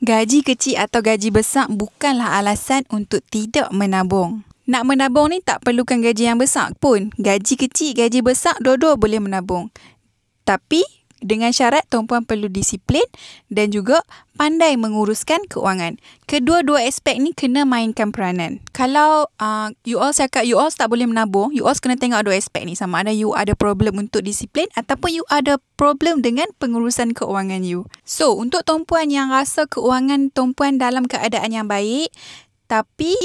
Gaji kecil atau gaji besar bukanlah alasan untuk tidak menabung. Nak menabung ni tak perlukan gaji yang besar pun. Gaji kecil, gaji besar, dua-dua boleh menabung. Tapi dengan syarat tuan-puan perlu disiplin dan juga pandai menguruskan keuangan. Kedua-dua aspek ni kena mainkan peranan. Kalau you all cakap you all tak boleh menabung, you all kena tengok dua aspek ni. Sama ada you ada problem untuk disiplin ataupun you ada problem dengan pengurusan keuangan you. So, untuk tuan-puan yang rasa keuangan tuan-puan dalam keadaan yang baik, tapi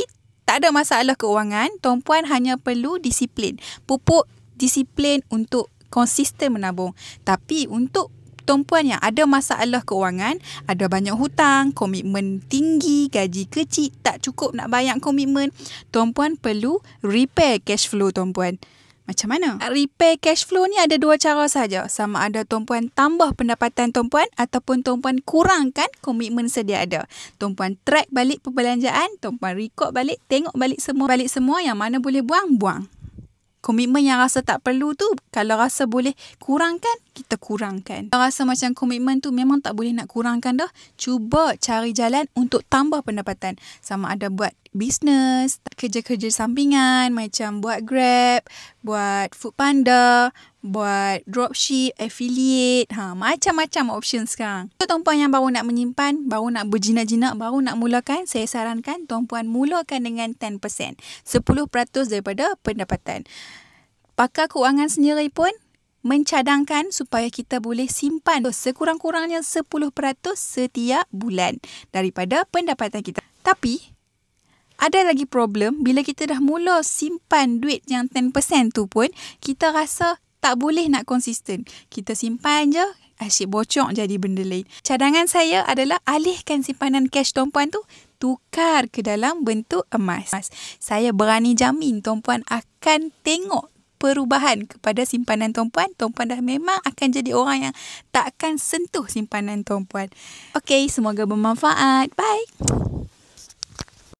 tak ada masalah keuangan, tuan-puan hanya perlu disiplin. Pupuk disiplin untuk konsisten menabung. Tapi untuk tuan-puan yang ada masalah keuangan, ada banyak hutang, komitmen tinggi, gaji kecil, tak cukup nak bayar komitmen, tuan-puan perlu repair cash flow tuan-puan. Macam mana? Repair cash flow ni ada dua cara saja. Sama ada tuan-puan tambah pendapatan tuan-puan ataupun tuan-puan kurangkan komitmen sedia ada. Tuan-puan track balik perbelanjaan, tuan-puan record balik, tengok balik semua yang mana boleh buang. Komitmen yang rasa tak perlu tu, kalau rasa boleh kurangkan, kita kurangkan. Kalau rasa macam komitmen tu memang tak boleh nak kurangkan dah, cuba cari jalan untuk tambah pendapatan. Sama ada buat bisnes, kerja-kerja sampingan macam buat Grab, buat Foodpanda, buat dropship, affiliate, macam-macam option sekarang. Untuk tuan-puan yang baru nak menyimpan, baru nak berjinak-jinak, baru nak mulakan, saya sarankan tuan-puan mulakan dengan 10%. 10% daripada pendapatan. Pakar keuangan sendiri pun mencadangkan supaya kita boleh simpan sekurang-kurangnya 10% setiap bulan daripada pendapatan kita. Tapi ada lagi problem, bila kita dah mula simpan duit yang 10% tu pun, kita rasa tak boleh nak konsisten. Kita simpan je, asyik bocor jadi benda lain. Cadangan saya adalah alihkan simpanan cash tuan-puan tu, tukar ke dalam bentuk emas. Saya berani jamin tuan-puan akan tengok perubahan kepada simpanan tuan-puan. Tuan-puan dah memang akan jadi orang yang tak akan sentuh simpanan tuan-puan. Okey, semoga bermanfaat. Bye!